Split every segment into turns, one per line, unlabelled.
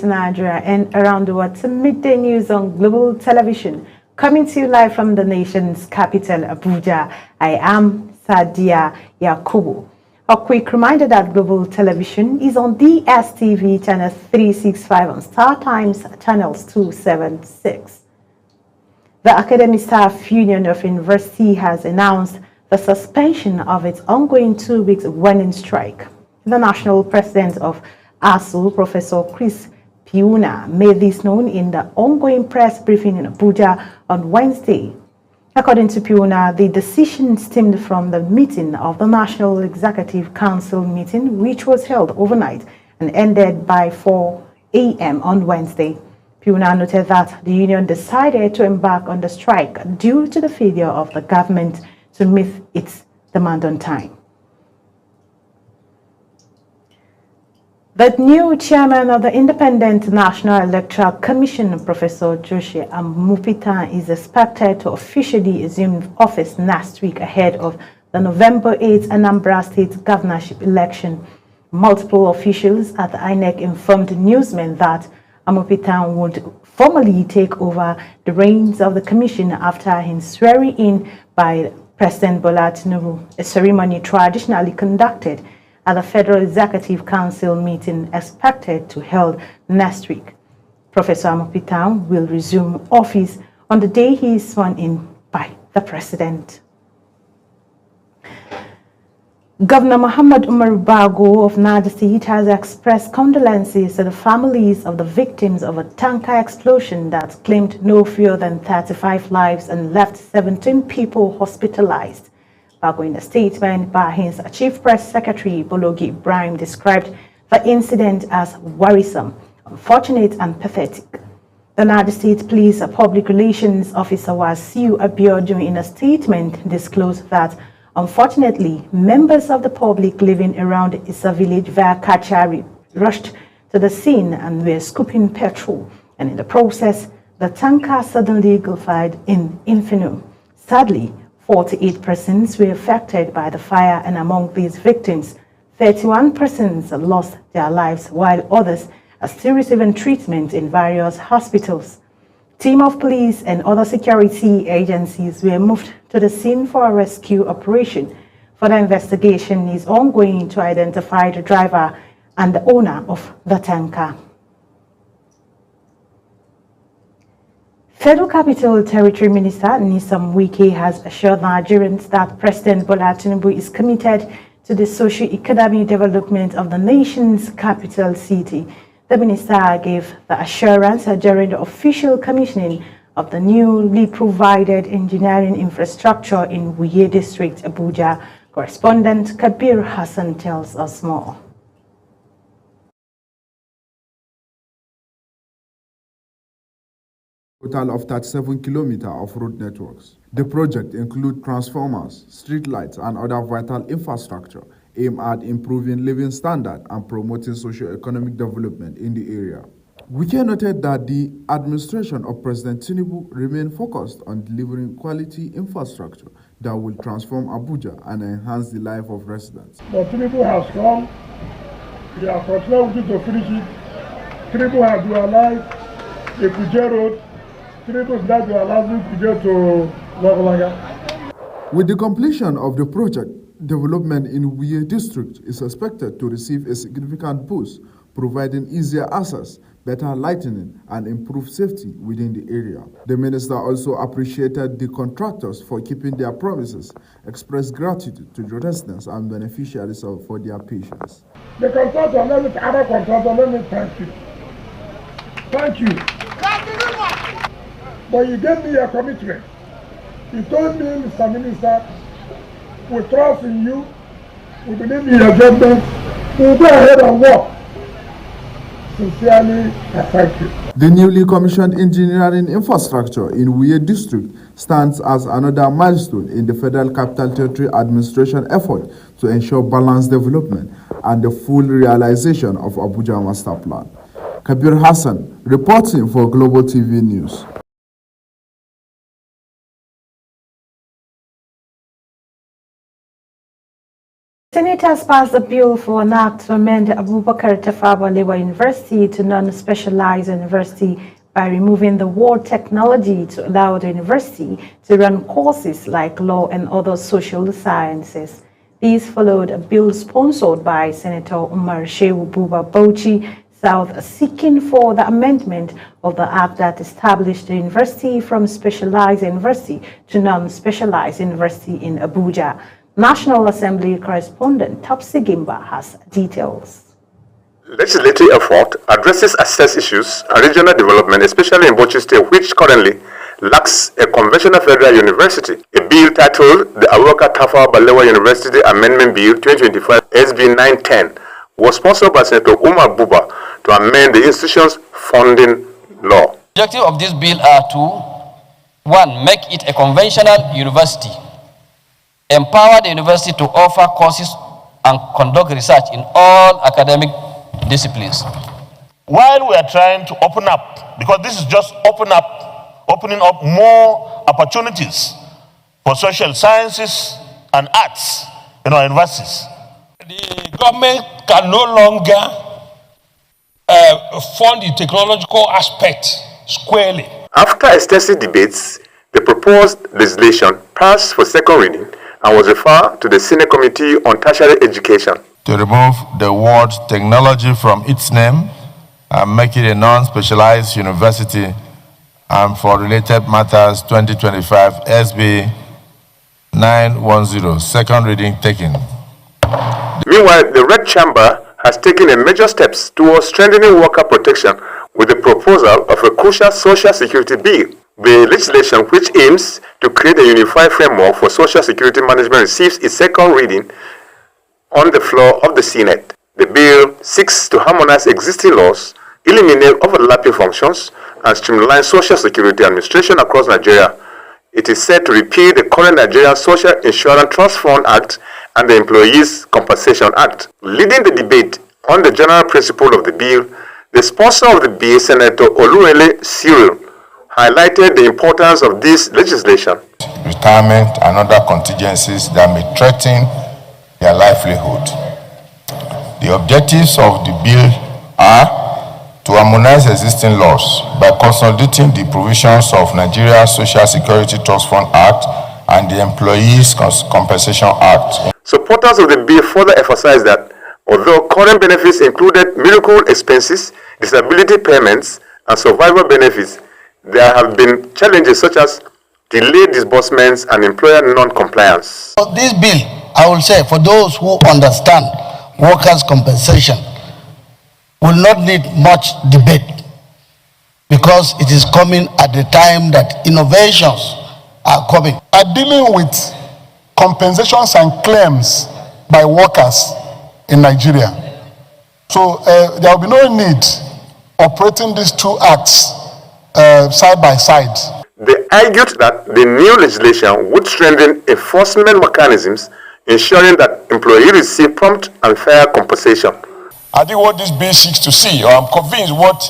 Nigeria and around the world to midday news on Global Television. Coming to you live from the nation's capital, Abuja, I am Sadia Yakubu. A quick reminder that Global Television is on DSTV channel 365 on Star Times channels 276. The Academic Staff Union of University has announced the suspension of its ongoing 2-week running strike. The national president of ASU, Professor Chris Piuna, made this known in the ongoing press briefing in Abuja on Wednesday. According to Piuna, the decision stemmed from the meeting of the National Executive Council meeting, which was held overnight and ended by 4 a.m. on Wednesday. Piuna noted that the union decided to embark on the strike due to the failure of the government to meet its demand on time. The new chairman of the Independent National Electoral Commission, Professor Joshi Amupitan, is expected to officially assume office next week ahead of the November 8 Anambra State governorship election. Multiple officials at the INEC informed newsmen that Amupitan would formally take over the reins of the commission after his swearing in by President Bola Tinubu, a ceremony traditionally conducted at the Federal Executive Council meeting expected to held next week. Professor Amupitan will resume office on the day he is sworn in by the President. Governor Muhammad Umar Bago of Niger State has expressed condolences to the families of the victims of a tanker explosion that claimed no fewer than 35 lives and left 17 people hospitalized. Bago, in a statement by his Chief Press Secretary Bologi Ibrahim, described the incident as worrisome, unfortunate and pathetic. The Niger State Police Public Relations Officer Wasiu Abiodun, in a statement, disclosed that unfortunately, members of the public living around Issa village via Kachari rushed to the scene and were scooping petrol, and in the process, the tanker suddenly gulfed in inferno. Sadly, 48 persons were affected by the fire, and among these victims, 31 persons lost their lives, while others are still receiving treatment in various hospitals. Team of police and other security agencies were moved to the scene for a rescue operation. Further investigation is ongoing to identify the driver and the owner of the tanker. Federal Capital Territory Minister Nyesom Wike has assured Nigerians that President Bola Tinubu is committed to the socio-economic development of the nation's capital city. The minister gave the assurance during the official commissioning of the newly provided engineering infrastructure in Wuye District, Abuja. Correspondent Kabir Hassan tells us more.
Total of 37 kilometers of road networks. The project includes transformers, streetlights, and other vital infrastructure aimed at improving living standard and promoting socio-economic development in the area. Wike noted that the administration of President Tinubu remained focused on delivering quality infrastructure that will transform Abuja and enhance the life of residents.
But Tinubu has come, they are continuing to finish it. Tinubu has realized the Kuje Road. Tinubu is now realizing Kuje to Lagolaga.
With the completion of the project, development in Wuye district is expected to receive a significant boost, providing easier access, better lighting, and improved safety within the area. The minister also appreciated the contractors for keeping their promises, expressed gratitude to the residents and beneficiaries for their patience.
The contractor, other contractor, let me thank you. Thank you. But you gave me a commitment. You told me, Mr. Minister, we trust in you, we believe in your judgment, we'll go ahead and work. Sincerely, I thank you.
The newly commissioned engineering infrastructure in Wuye district stands as another milestone in the Federal Capital Territory Administration effort to ensure balanced development and the full realization of Abuja Master Plan. Kabir Hassan, reporting for Global TV News.
Senators passed a bill for an act to amend Abubakar Tafawa Balewa University to non-specialized university by removing the word technology to allow the university to run courses like law and other social sciences. These followed a bill sponsored by Senator Umar Shehu Buba Bauchi South seeking for the amendment of the act that established the university from specialized university to non-specialized university in Abuja. National Assembly correspondent Topsy Gimba has details.
Legislative effort addresses access issues and regional development, especially in Bauchi State, which currently lacks a conventional federal university. A bill titled the Abubakar Tafawa Balewa University Amendment Bill 2025 SB 910 was sponsored by Senator Umar Buba to amend the institution's funding law.
The objective of this bill are to, 1, make it a conventional university, empower the university to offer courses and conduct research in all academic disciplines.
While we are trying to open up, because this is just opening up more opportunities for social sciences and arts in our universities.
The government can no longer fund the technological aspect squarely.
After extensive debates, the proposed legislation passed for second reading and was referred to the Senate Committee on Tertiary Education.
To remove the word technology from its name and make it a non-specialized university, and for related matters 2025 SB 910, second reading taken.
Meanwhile, the Red Chamber has taken a major steps towards strengthening worker protection with the proposal of a crucial social security bill. The legislation, which aims to create a unified framework for social security management, receives its second reading on the floor of the Senate. The bill seeks to harmonize existing laws, eliminate overlapping functions, and streamline social security administration across Nigeria. It is set to repeal the current Nigerian Social Insurance Trust Fund Act and the Employees Compensation Act. Leading the debate on the general principle of the bill, the sponsor of the bill, Senator Oluwole Cyril, highlighted the importance of this legislation.
Retirement and other contingencies that may threaten their livelihood. The objectives of the bill are to harmonize existing laws by consolidating the provisions of Nigeria Social Security Trust Fund Act and the Employees Compensation Act.
Supporters of the bill further emphasize that although current benefits included medical expenses, disability payments, and survival benefits, there have been challenges such as delayed disbursements and employer non-compliance.
This bill, I will say, for those who understand workers' compensation, will not need much debate because it is coming at the time that innovations are coming.
Are dealing with compensations and claims by workers in Nigeria. So there will be no need operating these two acts side by side.
They argued that the new legislation would strengthen enforcement mechanisms, ensuring that employees receive prompt and fair compensation.
I think what this bill seeks to see, or I'm convinced what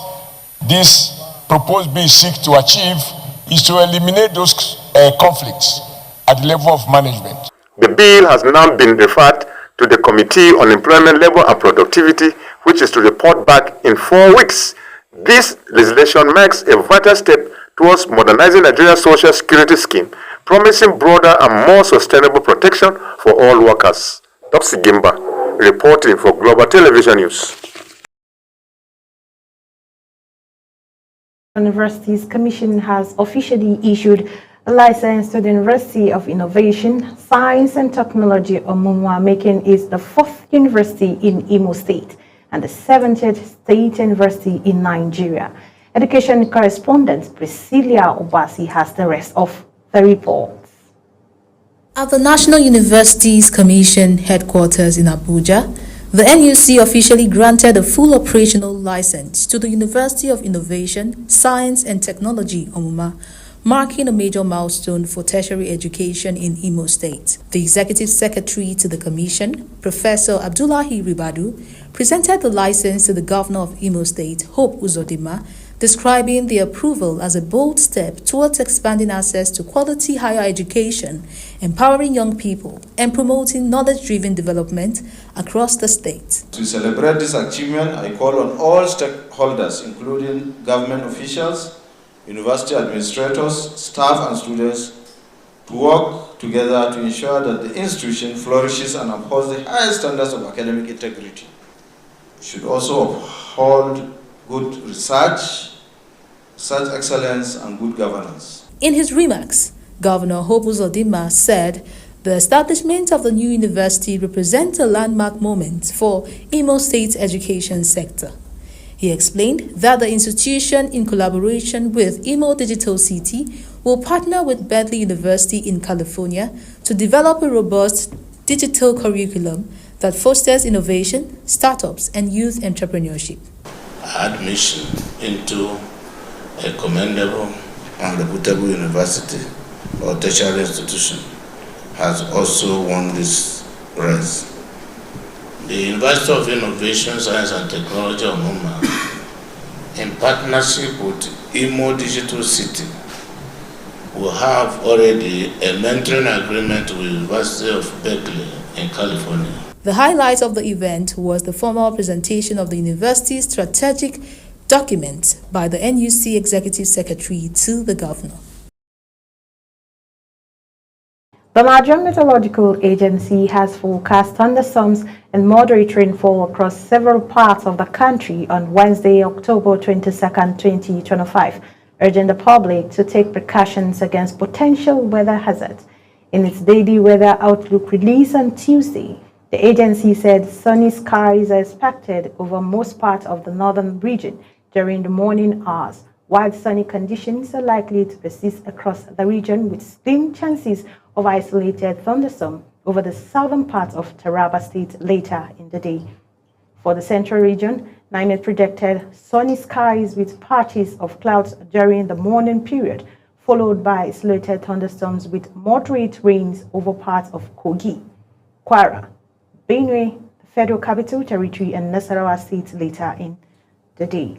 this proposed bill seeks to achieve, is to eliminate those conflicts at the level of management.
The bill has now been referred to the Committee on Employment, Labor and Productivity, which is to report back in 4 weeks. This legislation marks a vital step towards modernizing Nigeria's social security scheme, promising broader and more sustainable protection for all workers. Topsy Gimba, reporting for Global Television News.
Universities Commission has officially issued a license to the University of Innovation, Science and Technology Omumwa, making it the 4th university in Imo State and the 70th state university in Nigeria. Education correspondent Priscilla Obasi has the rest of the report.
At the National Universities Commission headquarters in Abuja, the NUC officially granted a full operational license to the University of Innovation, Science and Technology Omumwa, marking a major milestone for tertiary education in Imo State. The Executive Secretary to the Commission, Professor Abdullahi Ribadu, presented the license to the Governor of Imo State, Hope Uzodinma, describing the approval as a bold step towards expanding access to quality higher education, empowering young people, and promoting knowledge-driven development across the state.
To celebrate this achievement, I call on all stakeholders, including government officials, university administrators, staff, and students, to work together to ensure that the institution flourishes and upholds the highest standards of academic integrity. We should also uphold good research excellence, and good governance.
In his remarks, Governor Hope Uzodinma said the establishment of the new university represents a landmark moment for Imo State's education sector. He explained that the institution, in collaboration with Imo Digital City, will partner with Bentley University in California to develop a robust digital curriculum that fosters innovation, startups, and youth entrepreneurship.
Admission into a commendable and reputable university or tertiary institution has also won this race. The University of Innovation, Science and Technology of Mumma, in partnership with Imo Digital City, will have already a mentoring agreement with the University of Berkeley in California.
The highlight of the event was the formal presentation of the university's strategic document by the NUC Executive Secretary to the Governor.
The Nigerian Meteorological Agency has forecast thunderstorms and moderate rainfall across several parts of the country on Wednesday, October 22nd, 2025, urging the public to take precautions against potential weather hazards. In its daily weather outlook released on Tuesday, the agency said sunny skies are expected over most parts of the northern region during the morning hours, while sunny conditions are likely to persist across the region with slim chances of isolated thunderstorms over the southern part of Taraba State later in the day. For the central region, NIMET projected sunny skies with patches of clouds during the morning period, followed by isolated thunderstorms with moderate rains over parts of Kogi, Kwara, Benue, the Federal Capital Territory, and Nasarawa State later in the day.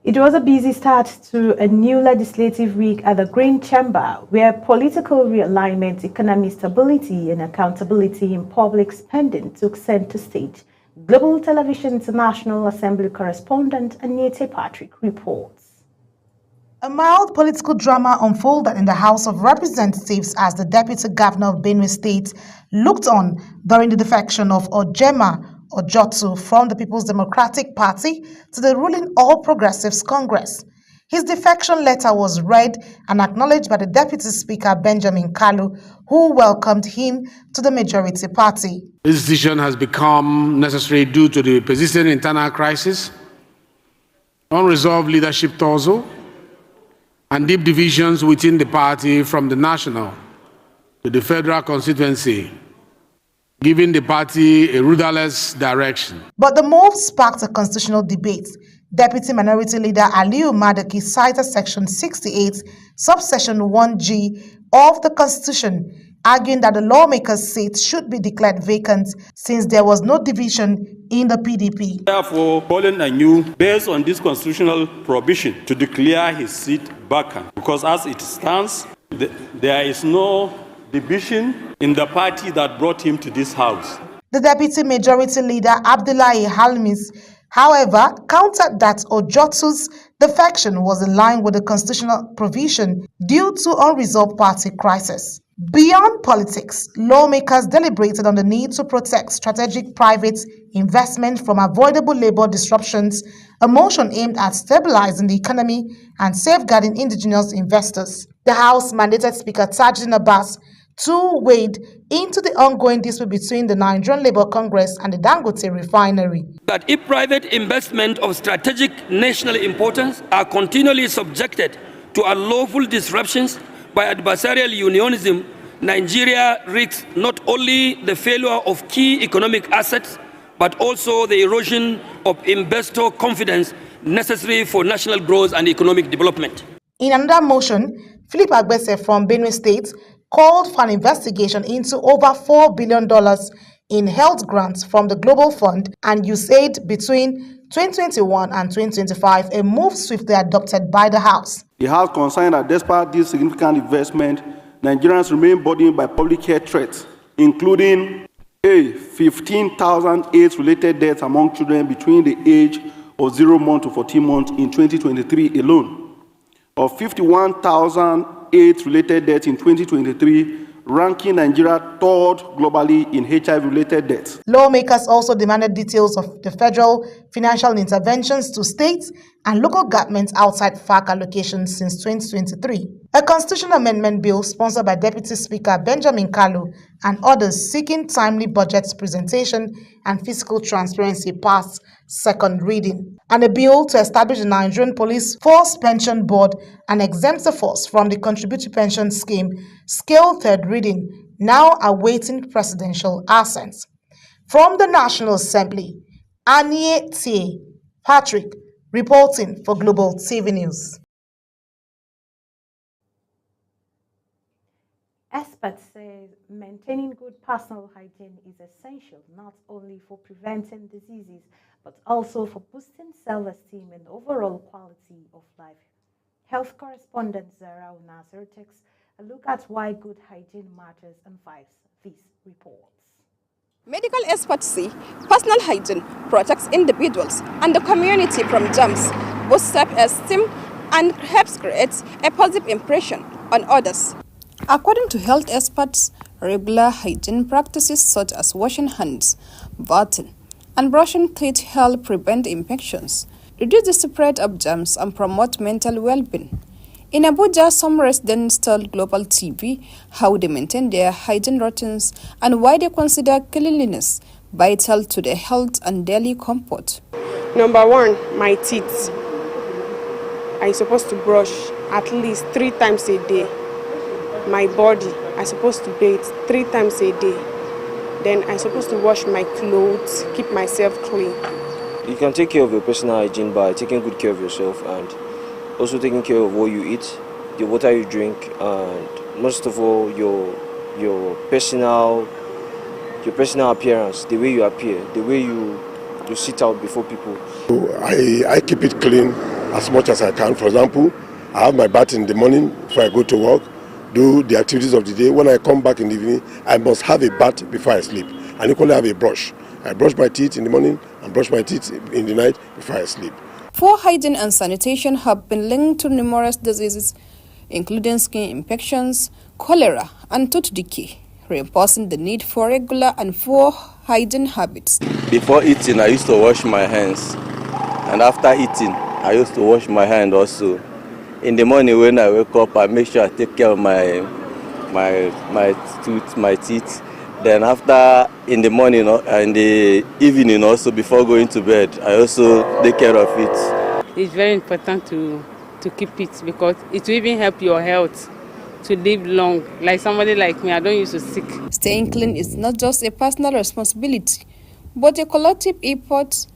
It was a busy start to a new legislative week at the Green Chamber, where political realignment, economic stability, and accountability in public spending took center stage. Global Television International Assembly correspondent Anyete Patrick reports.
A mild political drama unfolded in the House of Representatives as the Deputy Governor of Benue State looked on during the defection of Ojema Ojotu from the People's Democratic Party to the ruling All Progressives Congress. His defection letter was read and acknowledged by the Deputy Speaker Benjamin Kalu, who welcomed him to the majority party.
This decision has become necessary due to the persistent internal crisis, unresolved leadership torso, and deep divisions within the party from the national to the federal constituency, giving the party a rudderless direction.
But the move sparked a constitutional debate. Deputy Minority Leader Aliyu Madaki cited Section 68, subsection 1G of the Constitution, arguing that the lawmaker's seat should be declared vacant since there was no division in the PDP.
Therefore, calling anew, based on this constitutional provision, to declare his seat vacant, because as it stands, there is no division in the party that brought him to this house.
The Deputy Majority Leader Abdullahi Halmis, however, countered that Ojotu's defection was in line with the constitutional provision due to unresolved party crisis. Beyond politics, lawmakers deliberated on the need to protect strategic private investment from avoidable labor disruptions, a motion aimed at stabilizing the economy and safeguarding indigenous investors. The House mandated Speaker Tajuddin Abbas to wade into the ongoing dispute between the Nigerian Labour Congress and the Dangote refinery.
That if private investment of strategic national importance are continually subjected to unlawful disruptions by adversarial unionism, Nigeria risks not only the failure of key economic assets, but also the erosion of investor confidence necessary for national growth and economic development.
In another motion, Philip Agbese from Benue State called for an investigation into over $4 billion in health grants from the Global Fund and USAID between 2021 and 2025, a move swiftly adopted by the House.
The House concerned that despite this significant investment, Nigerians remain burdened by public health threats, including 15,000 AIDS-related deaths among children between the age of 0 months to 14 months in 2023 alone, of 51,000 AIDS-related deaths in 2023, ranking Nigeria third globally in HIV-related deaths.
Lawmakers also demanded details of the federal financial interventions to states and local governments outside FAC allocations since 2023. A constitutional amendment bill sponsored by Deputy Speaker Benjamin Kalu and others seeking timely budget presentation and fiscal transparency passed second reading. And a bill to establish the Nigerian Police Force Pension Board and exempt the force from the contributory pension scheme scaled third reading, now awaiting presidential assent. From the National Assembly, Anie T. Patrick reporting for Global TV News.
Experts say maintaining good personal hygiene is essential not only for preventing diseases but also for boosting self-esteem and overall quality of life. Health correspondent Zara Nasser takes a look at why good hygiene matters and vibes these reports.
Medical experts say personal hygiene protects individuals and the community from germs, boosts self-esteem, and helps create a positive impression on others. According to health experts, regular hygiene practices such as washing hands, bathing, and brushing teeth help prevent infections, reduce the spread of germs, and promote mental well-being. In Abuja, some residents told Global TV how they maintain their hygiene routines and why they consider cleanliness vital to their health and daily comfort.
Number one, my teeth. I'm supposed to brush at least 3 times a day. My body, I'm supposed to bathe 3 times a day. Then I'm supposed to wash my clothes, keep myself clean.
You can take care of your personal hygiene by taking good care of yourself and also taking care of what you eat, the water you drink, and most of all your personal appearance, the way you appear, the way you sit out before people.
I keep it clean as much as I can. For example, I have my bath in the morning before I go to work, do the activities of the day. When I come back in the evening, I must have a bath before I sleep. And equally have a brush. I brush my teeth in the morning and brush my teeth in the night before I sleep.
Poor hygiene and sanitation have been linked to numerous diseases, including skin infections, cholera, and tooth decay, reinforcing the need for regular and poor hygiene habits.
Before eating, I used to wash my hands, and after eating, I used to wash my hand also. In the morning when I wake up, I make sure I take care of my teeth. Then after, in the morning and the evening also, before going to bed, I also take care of it.
It's very important to keep it because it will even help your health to live long. Like somebody like me, I don't used to sick.
Staying clean is not just a personal responsibility, but a collective effort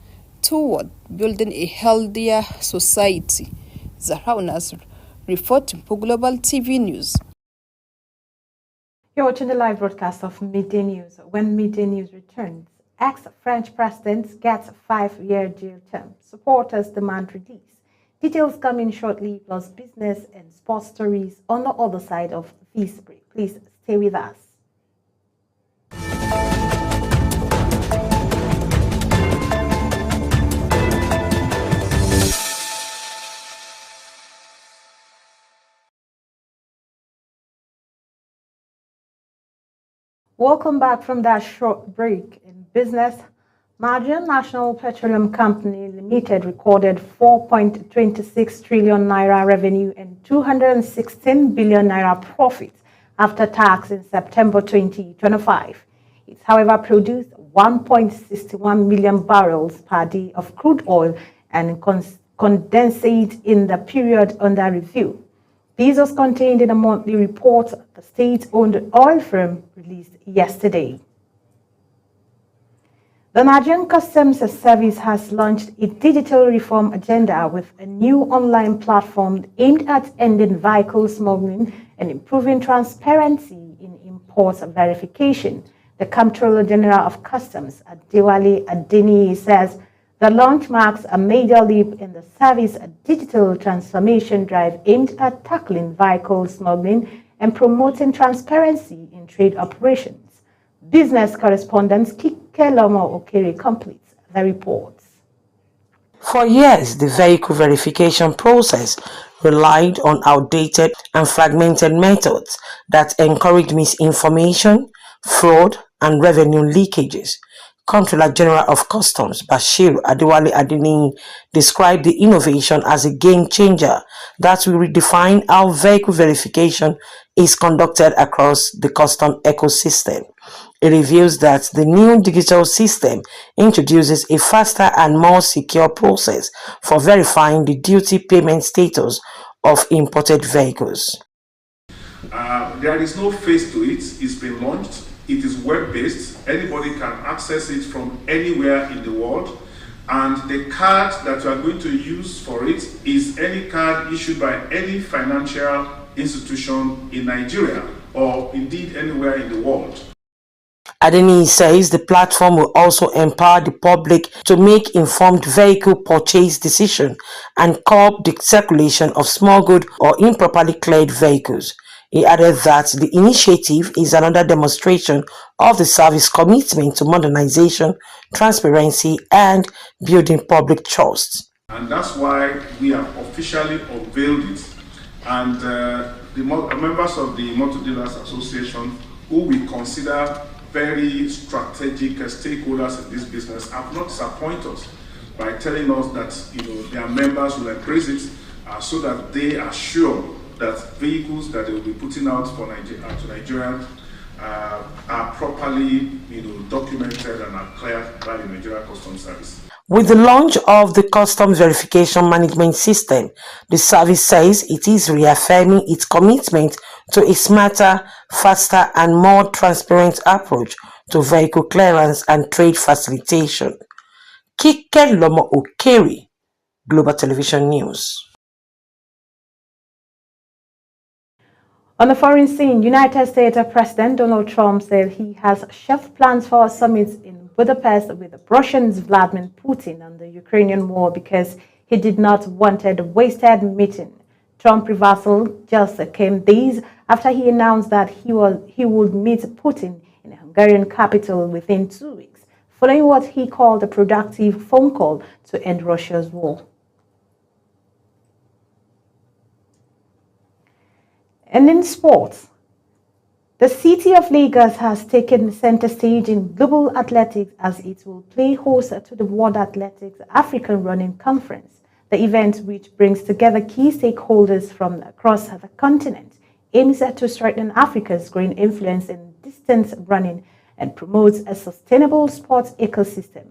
toward building a healthier society. Zahra Nasr, reporting for Global TV News.
You're watching the live broadcast of Midday News. When Midday News returns, ex-French president gets 5-year jail term. Supporters demand release. Details coming shortly, plus business and sports stories on the other side of this break. Please stay with us. Welcome back from that short break. In business, Nigerian National Petroleum Company Limited recorded 4.26 trillion naira revenue and 216 billion naira profit after tax in September 2025. It, however, produced 1.61 million barrels per day of crude oil and condensate in the period under review. This was contained in a monthly report the state-owned oil firm released yesterday. The Nigerian Customs Service has launched a digital reform agenda with a new online platform aimed at ending vehicle smuggling and improving transparency in import verification. The Comptroller General of Customs, Adewale Adeniyi, says the launch marks a major leap in the service digital transformation drive aimed at tackling vehicle smuggling and promoting transparency in trade operations. Business correspondent Kike Lomo Okere completes the report.
For years, the vehicle verification process relied on outdated and fragmented methods that encouraged misinformation, fraud, and revenue leakages. Comptroller General of Customs Bashir Adewale Adeniyi described the innovation as a game changer that will redefine how vehicle verification is conducted across the custom ecosystem. It reveals that the new digital system introduces a faster and more secure process for verifying the duty payment status of imported vehicles.
There is no phase to it. It's been launched. It is web-based. Anybody can access it from anywhere in the world. And the card that you are going to use for it is any card issued by any financial institution in Nigeria or indeed anywhere in the world.
Adeniyi says the platform will also empower the public to make informed vehicle purchase decisions and curb the circulation of smuggled or improperly cleared vehicles. He added that the initiative is another demonstration of the service commitment to modernization, transparency, and building public trust.
And that's why we have officially unveiled it. And the members of the Motor Dealers Association, who we consider very strategic stakeholders in this business, have not disappointed us by telling us that their members will embrace it so that they are sure that vehicles that they will be putting out for to Nigerians are properly documented and are cleared by the Nigeria Customs Service.
With the launch of the Customs Verification Management System, the service says it is reaffirming its commitment to a smarter, faster, and more transparent approach to vehicle clearance and trade facilitation. Kike Lomo Okere, Global Television News.
On the foreign scene, United States President Donald Trump said he has shelved plans for a summit in Budapest with Russia's Vladimir Putin on the Ukrainian war because he did not want a wasted meeting. Trump's reversal just came days after he announced that he would meet Putin in the Hungarian capital within 2 weeks, following what he called a productive phone call to end Russia's war. And in sports, the city of Lagos has taken center stage in global athletics as it will play host to the World Athletics African Running Conference. The event, which brings together key stakeholders from across the continent, aims to strengthen Africa's growing influence in distance running and promotes a sustainable sports ecosystem.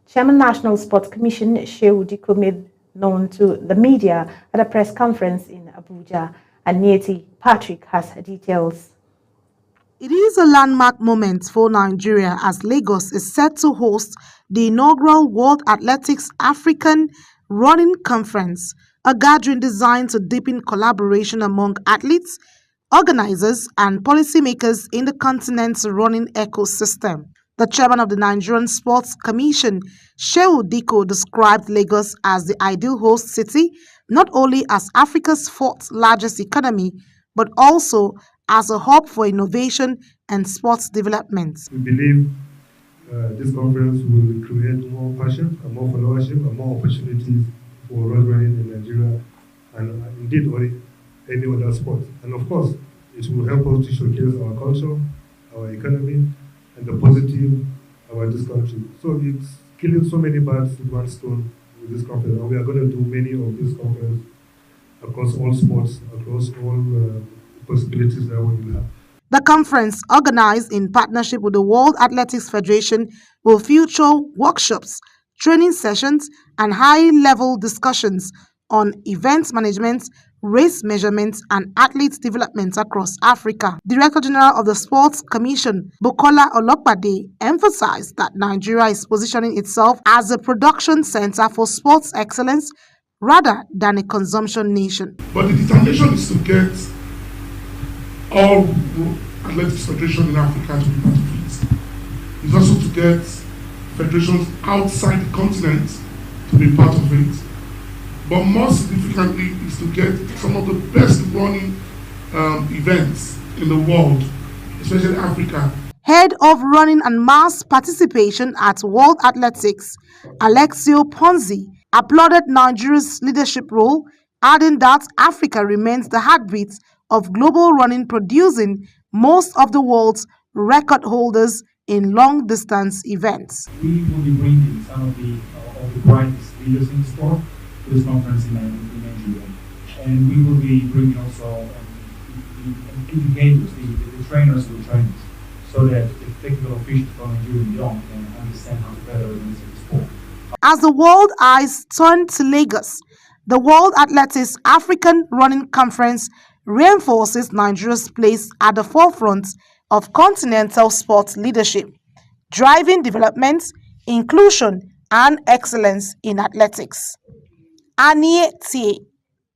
Chairman National Sports Commission Shehu Diko made known to the media at a press conference in Abuja. And Nieti Patrick has details.
It is a landmark moment for Nigeria as Lagos is set to host the inaugural World Athletics African Running Conference, a gathering designed to deepen collaboration among athletes, organizers, and policymakers in the continent's running ecosystem. The chairman of the Nigerian Sports Commission, Shehu Diko, described Lagos as the ideal host city, not only as Africa's fourth largest economy, but also as a hub for innovation and sports development.
We believe this conference will create more passion and more followership and more opportunities for road running in Nigeria and indeed any other sport. And of course, it will help us to showcase our culture, our economy, and the positive about this country. So it's killing so many birds with one stone with this conference, and we are going to do many of these conferences across all sports, across all possibilities that we will have.
The conference, organized in partnership with the World Athletics Federation, will feature workshops, training sessions, and high-level discussions on event management, race measurement, and athlete development across Africa. Director General of the Sports Commission, Bukola Olopade, emphasized that Nigeria is positioning itself as a production center for sports excellence rather than a consumption nation.
But the determination is to get all athletics federation in Africa to be part of it. is also to get federations outside the continent to be part of it. But more significantly is to get some of the best running events in the world, especially Africa.
Head of Running and Mass Participation at World Athletics, Alexio Ponzi, applauded Nigeria's leadership role, adding that Africa remains the heartbeat of global running, producing most of the world's record holders in long-distance events.
We will be bringing some of the brightest leaders in sport to this conference in Nigeria. And we will be bringing also the educators, the trainers of the trainers, so that the technical officials from Nigeria and beyond can understand how to better organize the sport.
As the world eyes turn to Lagos, the World Athletics African Running Conference reinforces Nigeria's place at the forefront of continental sport leadership, driving development, inclusion, and excellence in athletics. Anie T.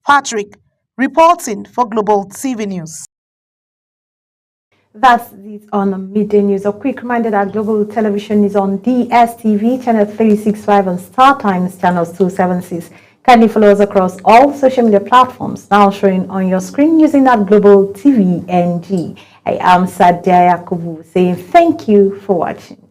Patrick, reporting for Global TV News.
That's it on Midday News. A quick reminder that Global Television is on DSTV, channel 365 and Star Times, channels 276. Kindly follow us across all social media platforms now showing on your screen using that Global TV NG. I am Sadia Yakubu saying thank you for watching.